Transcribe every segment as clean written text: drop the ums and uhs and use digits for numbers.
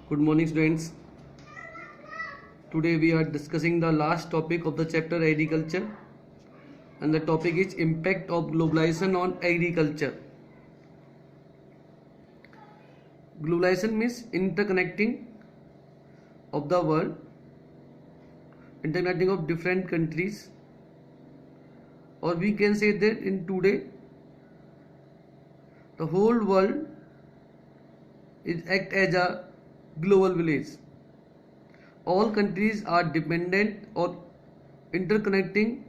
Good morning, students. Today we are discussing the last topic of the chapter agriculture, and the topic is impact of globalization on agriculture. Globalization means interconnecting of the world, interconnecting of different countries, or we can say that in today the whole world is act as a global village. All countries are dependent or interconnecting,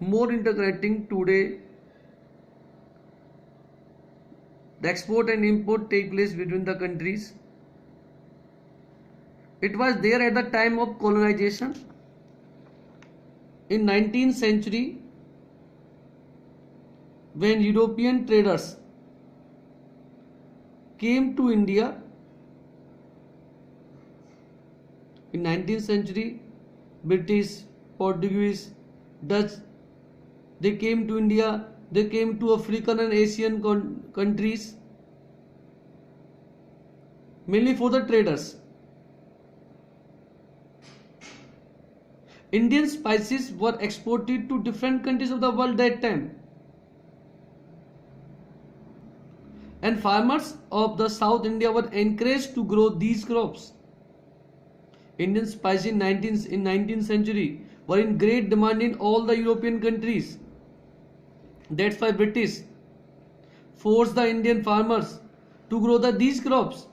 more interconnecting today. The export and import take place between the countries. It was there at the time of colonization. In 19th century, when European traders came to India, in 19th century, British, Portuguese, Dutch, they came to India, they came to African and Asian countries, mainly for the traders. Indian spices were exported to different countries of the world that time. And farmers of the South India were encouraged to grow these crops. Indian spices in 19th century were in great demand in all the European countries. That's why British forced the Indian farmers to grow these crops.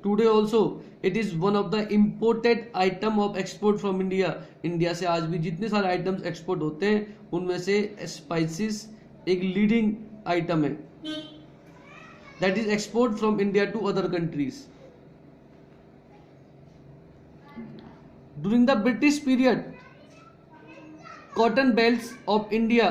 Today also it is one of the imported item of export from India. India से आज भी जितने सारे items export होते हैं उनमें से spices एक लीडिंग आइटम है. That is export from India to other countries. During the British period, cotton belts of India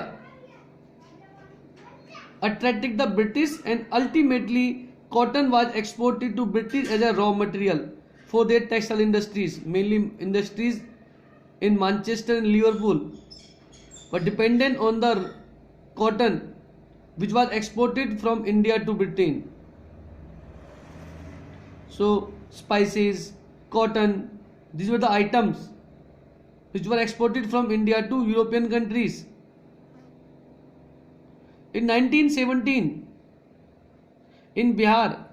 attracted the British, and ultimately cotton was exported to British as a raw material for their textile industries, mainly industries in Manchester and Liverpool, but dependent on the cotton which was exported from India to Britain. So spices, cotton, these were the items which were exported from India to European countries. In 1917, in Bihar,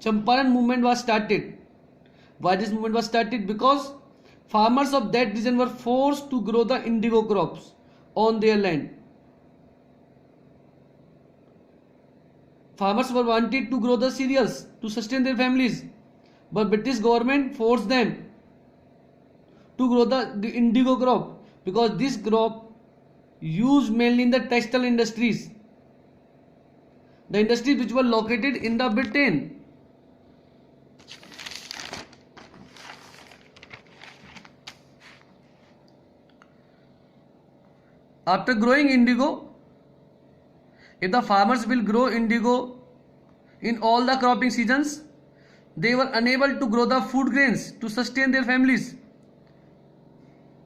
Champaran movement was started. Why this movement was started? Because farmers of that region were forced to grow the indigo crops on their land. Farmers were wanted to grow the cereals to sustain their families, but British government forced them to grow the indigo crop, because this crop used mainly in the textile industries, the industries which were located in the Britain. After growing indigo, if the farmers will grow indigo in all the cropping seasons, they were unable to grow the food grains to sustain their families.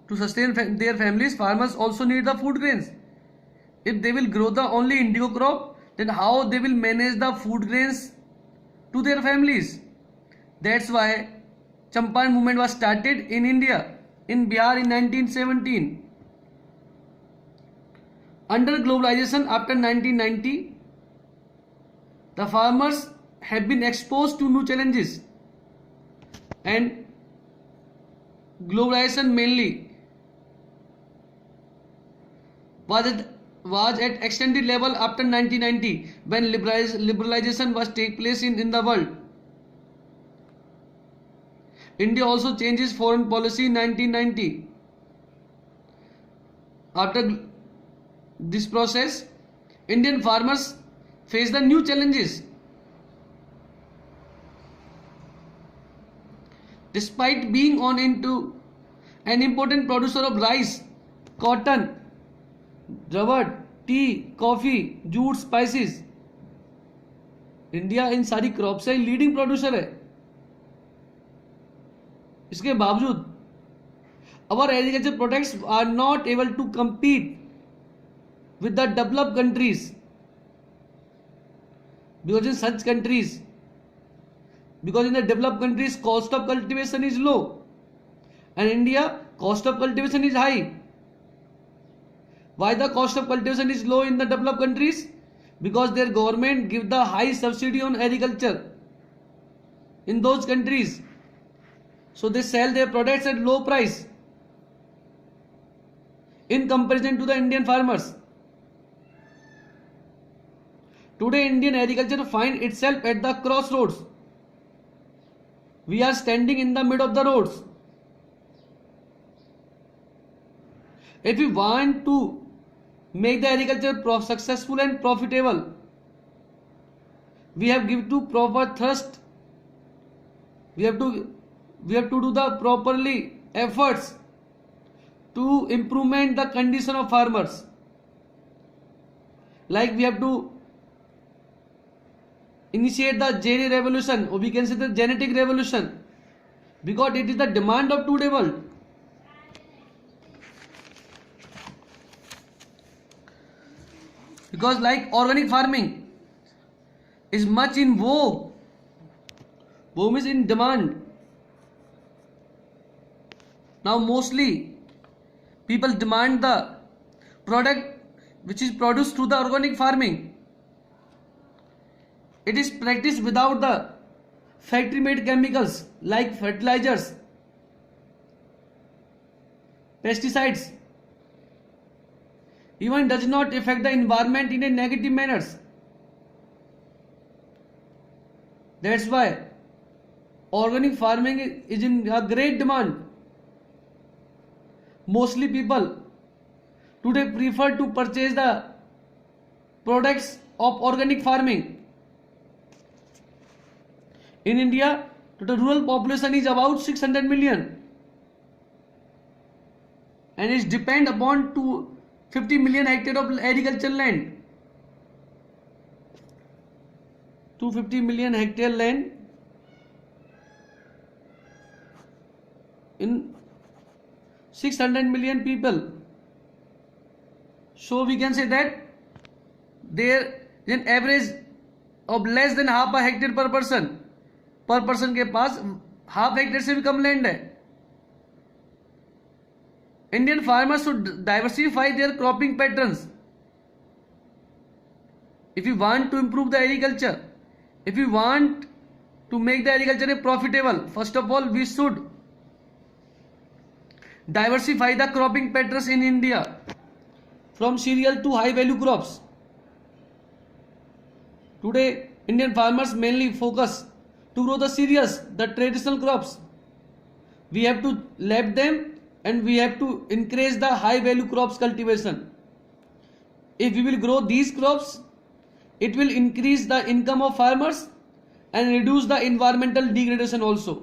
To sustain their families, farmers also need the food grains. If they will grow the only indigo crop, then how they will manage the food grains to their families? That's why Champaran movement was started in India, in Bihar in 1917. Under globalization after 1990, the farmers have been exposed to new challenges, and globalization mainly was at extended level after 1990, when liberalization was take place in the world. India also changes foreign policy in 1990. After this process, Indian farmers face the new challenges. Despite being on into an important producer of rice, cotton, rubber, tea, coffee, jute, spices, India in सारी crop से leading producer है. इसके बावजूद our agriculture products are not able to compete with the developed countries, because in such countries Because in the developed countries cost of cultivation is low, and India cost of cultivation is high. Why the cost of cultivation is low in the developed countries? Because their government give the high subsidy on agriculture in those countries, so they sell their products at low price in comparison to the Indian farmers. Today Indian agriculture finds itself at the crossroads. We are standing in the middle of the roads. If we want to make the agriculture successful and profitable, we have give to proper thrust. We have to do the properly efforts to improvement the condition of farmers. Like we have to initiate the JD revolution, or we can say the genetic revolution, because it is the demand of today world. Because like organic farming is much in vogue. Vogue is in demand. Now mostly people demand the product which is produced through the organic farming. It is practiced without the factory made chemicals like fertilizers, pesticides. Even does not affect the environment in a negative manners. That's why organic farming is in a great demand. Mostly people today prefer to purchase the products of organic farming. In India, the rural population is about 600 million, and it depends upon 250 million hectares of agricultural land. 250 million hectare land in 600 million people. So we can say that there is an average of less than half a hectare per person. Per person के पास half hectare से भी कम land है. Indian farmers should diversify their cropping patterns. If you want to improve the agriculture, if you want to make the agriculture a profitable, first of all we should diversify the cropping patterns in India from cereal to high value crops. Today Indian farmers mainly focus to grow the cereals, the traditional crops. We have to lap them and we have to increase the high value crops cultivation. If we will grow these crops, it will increase the income of farmers and reduce the environmental degradation also,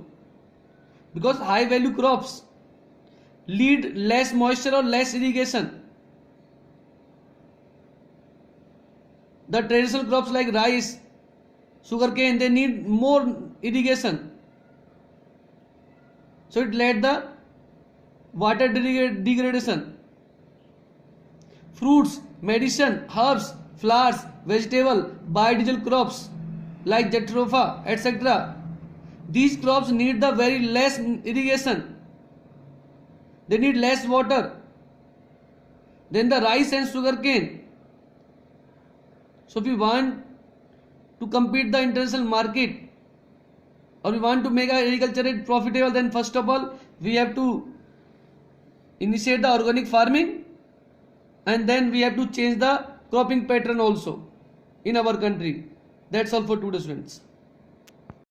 because high value crops need less moisture or less irrigation. The traditional crops like rice, sugarcane, they need more irrigation, so it led the water degradation. Fruits, medicine, herbs, flowers, vegetable, biodiesel crops like jatropha, etc. These crops need the very less irrigation. They need less water than the rice and sugarcane. So if we want to compete the international market, or we want to make our agriculture profitable, then first of all we have to initiate the organic farming, and then we have to change the cropping pattern also in our country. That's all for today, students.